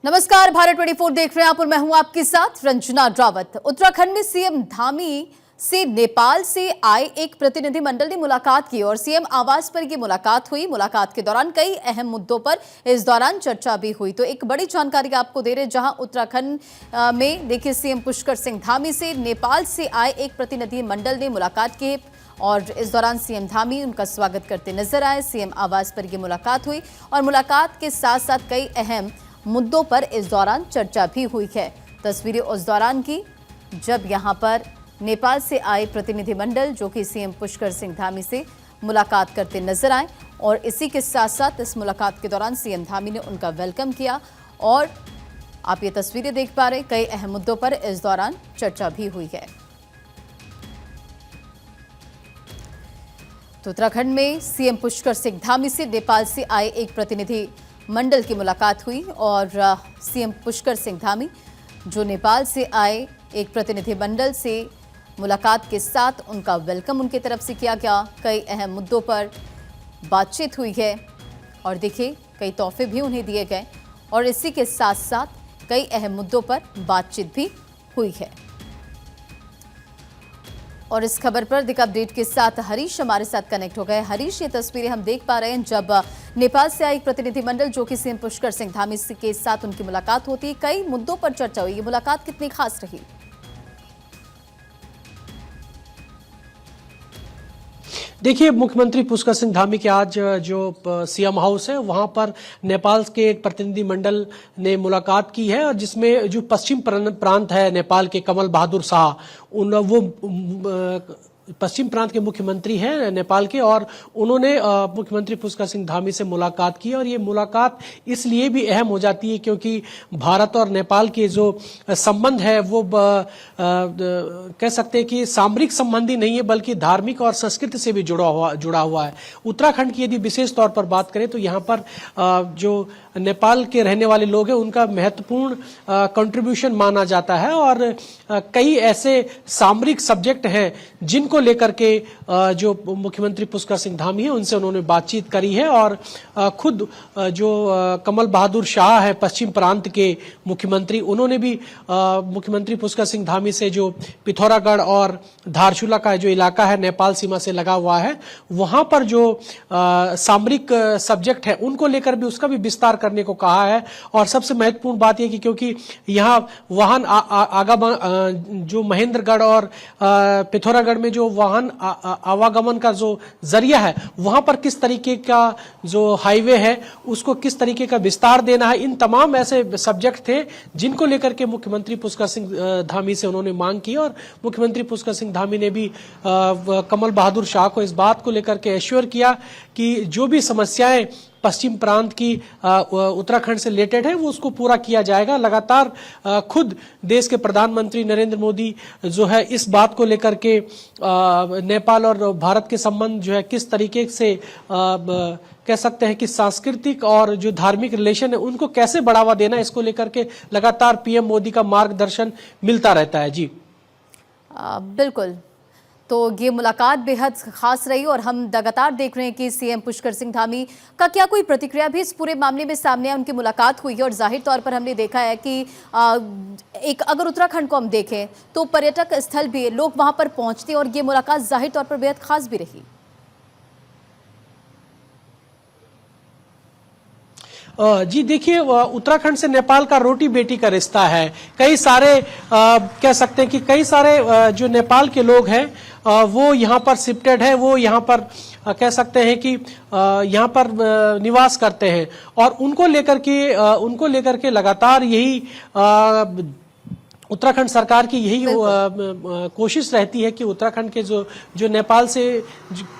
नमस्कार, भारत 24 देख रहे हैं आप और मैं हूं आपके साथ रंजना रावत। उत्तराखंड में सीएम धामी से नेपाल से आए एक प्रतिनिधि मंडल ने मुलाकात की और सीएम आवास पर ये मुलाकात हुई। मुलाकात के दौरान कई अहम मुद्दों पर इस दौरान चर्चा भी हुई। तो एक बड़ी जानकारी आपको दे रहे, जहां उत्तराखंड में देखिए सीएम पुष्कर सिंह धामी से नेपाल से आए एक प्रतिनिधि मंडल ने मुलाकात की और इस दौरान सीएम धामी उनका स्वागत करते नजर आए। सीएम आवास पर यह मुलाकात हुई और मुलाकात के साथ साथ कई अहम मुद्दों पर इस दौरान चर्चा भी हुई है। तस्वीरें उस दौरान की जब यहां पर नेपाल से आए प्रतिनिधिमंडल जो कि सीएम पुष्कर सिंह धामी से मुलाकात करते नजर आए और इसी के साथ साथ इस मुलाकात के दौरान सीएम धामी ने उनका वेलकम किया और आप ये तस्वीरें देख पा रहे, कई अहम मुद्दों पर इस दौरान चर्चा भी हुई है। तो उत्तराखंड में सीएम पुष्कर सिंह धामी से नेपाल से आए एक प्रतिनिधि मंडल की मुलाकात हुई और सीएम पुष्कर सिंह धामी जो नेपाल से आए एक प्रतिनिधि मंडल से मुलाकात के साथ उनका वेलकम उनकी तरफ से किया गया। कई अहम मुद्दों पर बातचीत हुई है और देखिए कई तोहफे भी उन्हें दिए गए और इसी के साथ साथ कई अहम मुद्दों पर बातचीत भी हुई है। और इस खबर पर दिख अपडेट के साथ हरीश हमारे साथ कनेक्ट हो गए। हरीश, ये तस्वीरें हम देख पा रहे हैं जब नेपाल से आए एक प्रतिनिधिमंडल जो कि सीएम पुष्कर सिंह धामी के साथ उनकी मुलाकात होती है, कई मुद्दों पर चर्चा हुई। ये मुलाकात कितनी खास रही? देखिए, मुख्यमंत्री पुष्कर सिंह धामी के आज जो सीएम हाउस है वहां पर नेपाल के एक प्रतिनिधि मंडल ने मुलाकात की है और जिसमें जो पश्चिम प्रांत है नेपाल के कमल बहादुर शाह वो पश्चिम प्रांत के मुख्यमंत्री हैं नेपाल के और उन्होंने मुख्यमंत्री पुष्कर सिंह धामी से मुलाकात की और ये मुलाकात इसलिए भी अहम हो जाती है क्योंकि भारत और नेपाल के जो संबंध है वो कह सकते हैं कि सामरिक संबंधी नहीं है बल्कि धार्मिक और संस्कृति से भी जुड़ा हुआ है। उत्तराखंड की यदि विशेष तौर पर बात करें तो यहाँ पर जो नेपाल के रहने वाले लोग हैं उनका महत्वपूर्ण कंट्रीब्यूशन माना जाता है और कई ऐसे सामरिक सब्जेक्ट हैं जिनको लेकर के जो मुख्यमंत्री पुष्कर सिंह धामी है उनसे उन्होंने बातचीत करी है और खुद जो कमल बहादुर शाह है पश्चिम प्रांत के मुख्यमंत्री, उन्होंने भी मुख्यमंत्री पुष्कर सिंह धामी से जो पिथौरागढ़ और धारचूला का जो इलाका है नेपाल सीमा से लगा हुआ है वहां पर जो सामरिक सब्जेक्ट है उनको लेकर भी उसका भी विस्तार करने को कहा है। और सबसे महत्वपूर्ण बात यह कि क्योंकि यहाँ वाहन जो महेंद्रगढ़ और पिथौरागढ़ में जो वाहन आवागमन का जो जरिया है वहां पर किस तरीके का जो हाईवे है उसको किस तरीके का विस्तार देना है, इन तमाम ऐसे सब्जेक्ट थे जिनको लेकर के मुख्यमंत्री पुष्कर सिंह धामी से उन्होंने मांग की और मुख्यमंत्री पुष्कर सिंह धामी ने भी कमल बहादुर शाह को इस बात को लेकर के एश्योर किया कि जो भी समस्याएं पश्चिम प्रांत की उत्तराखंड से रिलेटेड है वो उसको पूरा किया जाएगा। लगातार खुद देश के प्रधानमंत्री नरेंद्र मोदी जो है इस बात को लेकर के नेपाल और भारत के संबंध जो है किस तरीके से कह सकते हैं कि सांस्कृतिक और जो धार्मिक रिलेशन है उनको कैसे बढ़ावा देना, इसको लेकर के लगातार पीएम मोदी का मार्गदर्शन मिलता रहता है। जी बिल्कुल, तो ये मुलाकात बेहद खास रही और हम लगातार देख रहे हैं कि सीएम पुष्कर सिंह धामी का क्या कोई प्रतिक्रिया भी इस पूरे मामले में सामने है। उनकी मुलाकात हुई है और जाहिर तौर पर हमने देखा है कि एक अगर उत्तराखंड को हम देखें तो पर्यटक स्थल भी है, लोग वहां पर पहुंचते हैं और ये मुलाकात जाहिर तौर पर बेहद खास भी रही। जी देखिए, उत्तराखंड से नेपाल का रोटी बेटी का रिश्ता है। कई सारे कह सकते हैं कि कई सारे जो नेपाल के लोग हैं वो यहाँ पर शिफ्टेड है, वो यहाँ पर कह सकते हैं कि यहाँ पर निवास करते हैं और उनको लेकर के लगातार यही उत्तराखंड सरकार की यही कोशिश रहती है कि उत्तराखंड के जो नेपाल से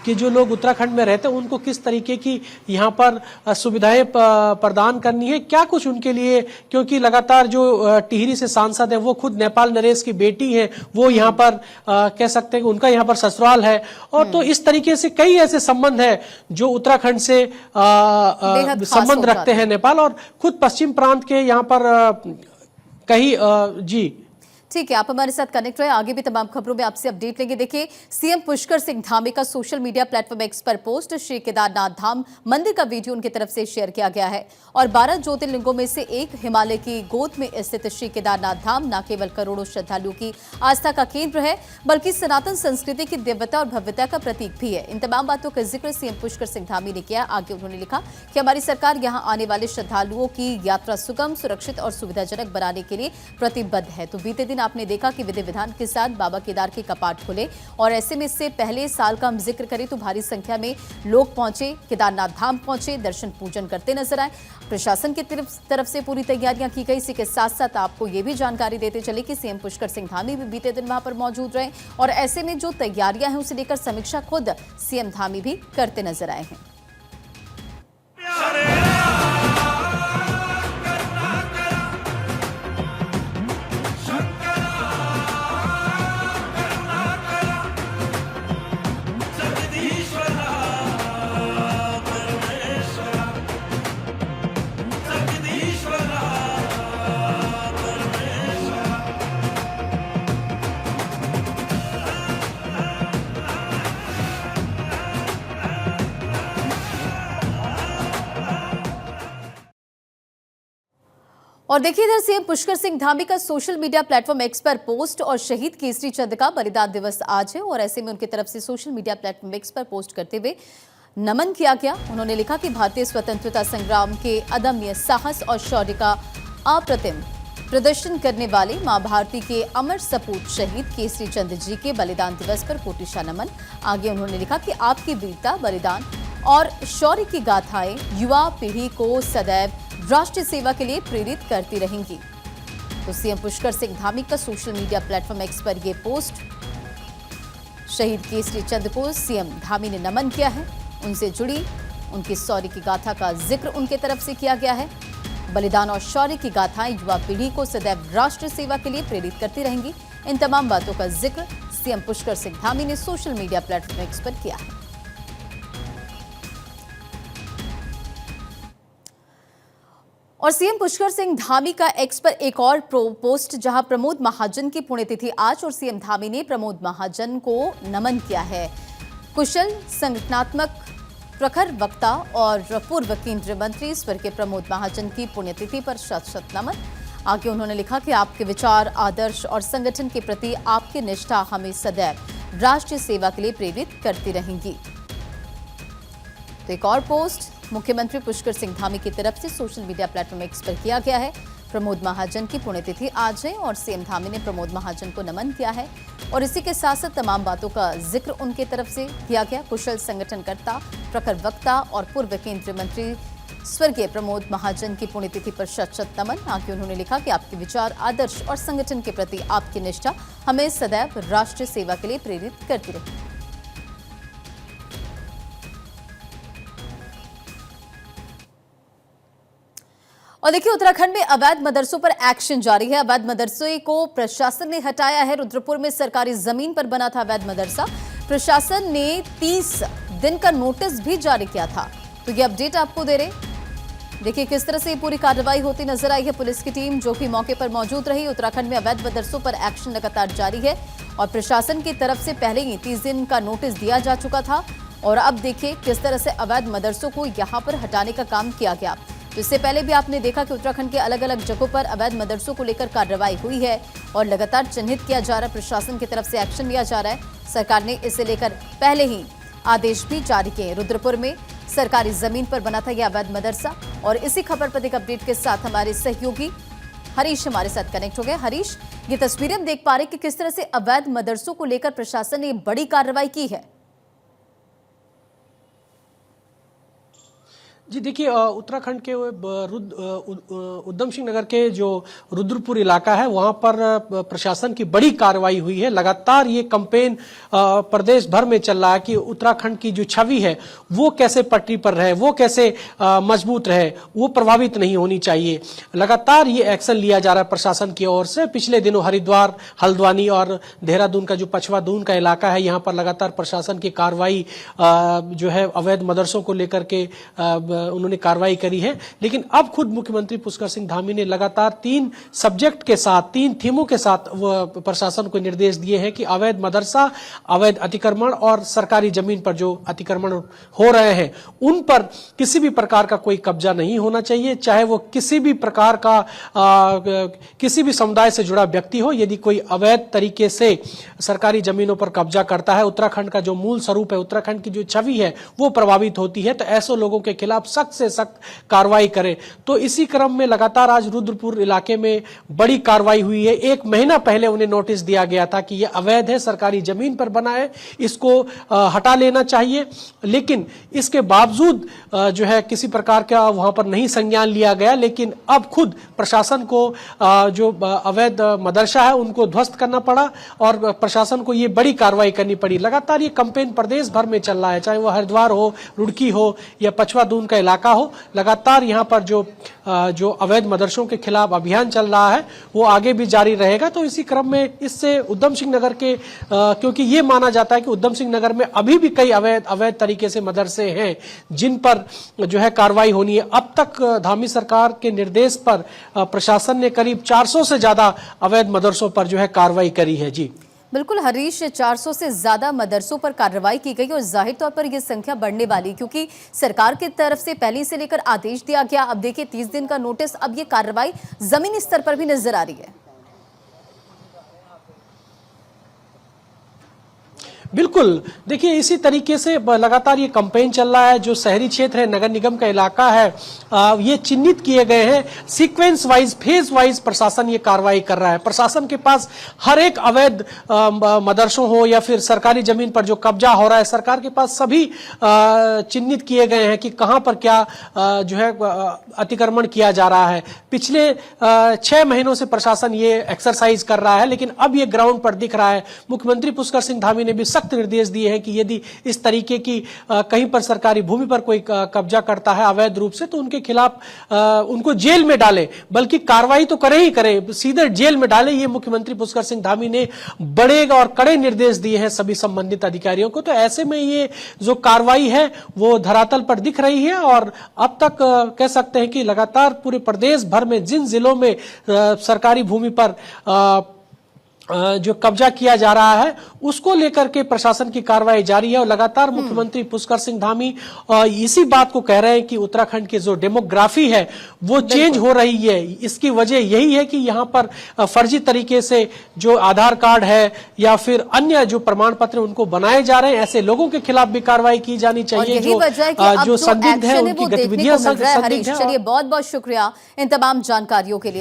के जो लोग उत्तराखंड में रहते हैं उनको किस तरीके की यहाँ पर सुविधाएं प्रदान करनी है, क्या कुछ उनके लिए, क्योंकि लगातार जो टिहरी से सांसद है वो खुद नेपाल नरेश की बेटी है, वो यहाँ पर कह सकते हैं कि उनका यहाँ पर ससुराल है और तो इस तरीके से कई ऐसे संबंध है जो उत्तराखंड से संबंध रखते हैं नेपाल और खुद पश्चिम प्रांत के यहाँ पर कहीं जी ठीक है, आप हमारे साथ कनेक्ट रहे। आगे भी तमाम खबरों में आपसे अपडेट लेंगे। देखिए, सीएम पुष्कर सिंह धामी का सोशल मीडिया प्लेटफॉर्म एक्स पर पोस्ट श्री केदारनाथ धाम मंदिर का वीडियो उनकी तरफ से शेयर किया गया है। और 12 ज्योतिर्लिंगों में से एक हिमालय की गोद में स्थित श्री केदारनाथ धाम न केवल करोड़ों श्रद्धालुओं की आस्था का केंद्र है, बल्कि सनातन संस्कृति की दिव्यता और भव्यता का प्रतीक भी है। इन तमाम बातों का जिक्र सीएम पुष्कर सिंह धामी ने किया। आगे उन्होंने लिखा कि हमारी सरकार यहां आने वाले श्रद्धालुओं की यात्रा सुगम, सुरक्षित और सुविधाजनक बनाने के लिए प्रतिबद्ध है। तो बीते दिन आपने देखा कि विधान के साथ बाबा केदार के कपाट खुले और ऐसे में इससे पहले साल का हम जिक्र करें तो भारी संख्या में लोग पहुंचे, केदारनाथ धाम पहुंचे, दर्शन पूजन करते नजर आए। प्रशासन की तरफ से पूरी तैयारियां की गई। इसी के साथ साथ आपको ये भी जानकारी देते चले कि सीएम पुष्कर सिंह धामी भी बीते दिन वहां पर मौजूद रहे और ऐसे में जो तैयारियां हैं उसे लेकर समीक्षा खुद सीएम धामी भी करते नजर आए हैं। और देखिए, इधर सीएम पुष्कर सिंह धामी का सोशल मीडिया प्लेटफॉर्म एक्स पर पोस्ट और शहीद केसरी चंद का बलिदान दिवस आज है और ऐसे में उनकी तरफ से सोशल मीडिया प्लेटफॉर्म एक्स पर पोस्ट करते हुए नमन किया गया। उन्होंने लिखा कि भारतीय स्वतंत्रता संग्राम के अदम्य साहस और शौर्य का अप्रतिम प्रदर्शन करने वाले मां भारती के अमर सपूत शहीद केसरी चंद जी के बलिदान दिवस पर कोटिशा नमन। आगे उन्होंने लिखा कि आपकी वीरता, बलिदान और शौर्य की गाथाएं युवा पीढ़ी को सदैव राष्ट्र सेवा के लिए प्रेरित करती रहेंगी। तो सीएम पुष्कर सिंह धामी का सोशल मीडिया प्लेटफॉर्म एक्स पर यह पोस्ट, शहीद केसरी चंद को सीएम धामी ने नमन किया है। उनसे जुड़ी उनकी शौर्य की गाथा का जिक्र उनके तरफ से किया गया है। बलिदान और शौर्य की गाथाएं युवा पीढ़ी को सदैव राष्ट्र सेवा के लिए प्रेरित करती रहेंगी। इन तमाम बातों का जिक्र सीएम पुष्कर सिंह धामी ने सोशल मीडिया प्लेटफॉर्म एक्स पर किया है। और सीएम पुष्कर सिंह धामी का एक्स पर एक और पोस्ट, जहां प्रमोद महाजन की पुण्यतिथि आज और सीएम धामी ने प्रमोद महाजन को नमन किया है। कुशल, संगठनात्मक, प्रखर वक्ता और पूर्व केंद्रीय मंत्री स्वर्गीय प्रमोद महाजन की पुण्यतिथि पर शत-शत नमन। आगे उन्होंने लिखा कि आपके विचार, आदर्श और संगठन के प्रति आपकी निष्ठा हमें सदैव राष्ट्रीय सेवा के लिए प्रेरित करती रहेंगी। तो एक और पोस्ट मुख्यमंत्री पुष्कर सिंह धामी की तरफ से सोशल मीडिया प्लेटफॉर्म एक्स पर किया गया है। प्रमोद महाजन की पुण्यतिथि आज है और सीएम धामी ने प्रमोद महाजन को नमन किया है और इसी के साथ साथ तमाम बातों का जिक्र उनके तरफ से किया गया। कुशल संगठनकर्ता, प्रखर वक्ता और पूर्व केंद्रीय मंत्री स्वर्गीय प्रमोद महाजन की पुण्यतिथि पर शत-शत नमन। आगे उन्होंने लिखा कि आपके विचार, आदर्श और संगठन के प्रति आपकी निष्ठा हमें सदैव राष्ट्रीय सेवा के लिए प्रेरित करती रही। और देखिए, उत्तराखंड में अवैध मदरसों पर एक्शन जारी है। अवैध मदरसे को प्रशासन ने हटाया है। रुद्रपुर में सरकारी जमीन पर बना था अवैध मदरसा। प्रशासन ने 30 दिन का नोटिस भी जारी किया था। तो ये अपडेट आपको दे रहे। देखिए किस तरह से पूरी कार्रवाई होती नजर आई है। पुलिस की टीम जो कि मौके पर मौजूद रही। उत्तराखंड में अवैध मदरसों पर एक्शन लगातार जारी है और प्रशासन की तरफ से पहले ही 30 दिन का नोटिस दिया जा चुका था और अब देखिए किस तरह से अवैध मदरसों को यहां पर हटाने का काम किया गया। तो इससे पहले भी आपने देखा कि उत्तराखंड के अलग अलग जगहों पर अवैध मदरसों को लेकर कार्रवाई हुई है और लगातार चिन्हित किया जा रहा है। प्रशासन की तरफ से एक्शन लिया जा रहा है। सरकार ने इसे लेकर पहले ही आदेश भी जारी किए। रुद्रपुर में सरकारी जमीन पर बना था यह अवैध मदरसा और इसी खबर पर एक अपडेट के साथ हमारे सहयोगी हरीश हमारे साथ कनेक्ट हो गए। हरीश, ये तस्वीरें हम देख पा रहे हैं कि किस तरह से अवैध मदरसों को लेकर प्रशासन ने बड़ी कार्रवाई की है। जी देखिए, उत्तराखंड के उधम सिंह नगर के जो रुद्रपुर इलाका है वहां पर प्रशासन की बड़ी कार्रवाई हुई है। लगातार ये कैंपेन प्रदेश भर में चल रहा है कि उत्तराखंड की जो छवि है वो कैसे पटरी पर रहे, वो कैसे मजबूत रहे, वो प्रभावित नहीं होनी चाहिए। लगातार ये एक्शन लिया जा रहा है प्रशासन की ओर से। पिछले दिनों हरिद्वार, हल्द्वानी और देहरादून का जो पछवा दून का इलाका है यहाँ पर लगातार प्रशासन की कार्रवाई जो है अवैध मदरसों को लेकर के उन्होंने कार्रवाई करी है। लेकिन अब खुद मुख्यमंत्री पुष्कर सिंह धामी ने लगातार 3 सब्जेक्ट के साथ, 3 थीमों के साथ वो प्रशासन को निर्देश दिए हैं कि अवैध मदरसा, अवैध अतिक्रमण और सरकारी जमीन पर जो अतिक्रमण हो रहे हैं उन पर किसी भी प्रकार का कोई कब्जा नहीं होना चाहिए, चाहे वो किसी भी प्रकार का किसी भी समुदाय से जुड़ा व्यक्ति हो। यदि कोई अवैध तरीके से सरकारी जमीनों पर कब्जा करता है, उत्तराखंड का जो मूल स्वरूप है, उत्तराखंड की जो छवि है वो प्रभावित होती है, तो ऐसे लोगों के खिलाफ सख्त से सख्त कार्रवाई करें। तो इसी क्रम में लगातार आज रुद्रपुर इलाके में बड़ी कार्रवाई हुई है। 1 महीना पहले उन्हें नोटिस दिया गया था कि यह अवैध है, सरकारी जमीन पर बना है, इसको हटा लेना चाहिए। लेकिन इसके बावजूद जो है किसी प्रकार का वहां पर नहीं संज्ञान लिया गया। लेकिन अब खुद प्रशासन को जो अवैध मदरसा है उनको ध्वस्त करना पड़ा और प्रशासन को ये बड़ी कार्रवाई करनी पड़ी। लगातार ये कैंपेन प्रदेश भर में चल रहा है, चाहे वो हरिद्वार हो, रुड़की हो या पछवा दून का इलाका हो। लगातार यहाँ पर जो अवैध मदरसों के खिलाफ अभियान चल रहा है वो आगे भी जारी रहेगा। तो इसी क्रम में इससे उधम सिंह नगर के क्योंकि ये माना जाता है कि उधम सिंह नगर में अभी भी कई अवैध तरीके से मदरसे हैं जिन पर जो है कार्रवाई होनी है। अब तक धामी सरकार के निर्देश पर प्रशासन ने करीब 400 से ज्यादा अवैध मदरसों पर जो है कार्रवाई करी है। जी बिल्कुल हरीश, 400 से ज्यादा मदरसों पर कार्रवाई की गई और जाहिर तौर पर यह संख्या बढ़ने वाली, क्योंकि सरकार की तरफ से पहले से लेकर आदेश दिया गया। अब देखिए 30 दिन का नोटिस, अब ये कार्रवाई जमीनी स्तर पर भी नजर आ रही है। बिल्कुल, देखिए इसी तरीके से लगातार ये कैंपेन चल रहा है। जो शहरी क्षेत्र है, नगर निगम का इलाका है, ये चिन्हित किए गए हैं। सीक्वेंस वाइज, फेज वाइज प्रशासन ये कार्रवाई कर रहा है। प्रशासन के पास हर एक अवैध मदरसों हो या फिर सरकारी जमीन पर जो कब्जा हो रहा है, सरकार के पास सभी चिन्हित किए गए हैं कि कहां पर क्या जो है अतिक्रमण किया जा रहा है। पिछले 6 महीनों से प्रशासन ये एक्सरसाइज कर रहा है, लेकिन अब ये ग्राउंड पर दिख रहा है। मुख्यमंत्री पुष्कर सिंह धामी ने भी सख्त निर्देश दिए हैं कि यदि इस तरीके की कहीं पर सरकारी भूमि पर कोई कब्जा करता है अवैध रूप से, तो उनके खिलाफ उनको जेल में डाले, बल्कि कार्रवाई तो करे ही करे, सीधे जेल में डाले। ये मुख्यमंत्री पुष्कर सिंह धामी ने बड़े और कड़े निर्देश दिए हैं सभी संबंधित अधिकारियों को। तो ऐसे में ये जो कार्रवाई है वो धरातल पर दिख रही है और अब तक कह सकते हैं कि लगातार पूरे प्रदेश भर में जिन जिलों में सरकारी भूमि पर जो कब्जा किया जा रहा है उसको लेकर के प्रशासन की कार्रवाई जारी है। और लगातार मुख्यमंत्री पुष्कर सिंह धामी इसी बात को कह रहे हैं कि उत्तराखंड की जो डेमोग्राफी है वो चेंज हो रही है। इसकी वजह यही है कि यहाँ पर फर्जी तरीके से जो आधार कार्ड है या फिर अन्य जो प्रमाण पत्र उनको बनाए जा रहे हैं, ऐसे लोगों के खिलाफ भी कार्रवाई की जानी चाहिए। जो संदिग्ध है उनकी गतिविधियां संदिग्ध है। चलिए, बहुत बहुत शुक्रिया इन तमाम जानकारियों के लिए।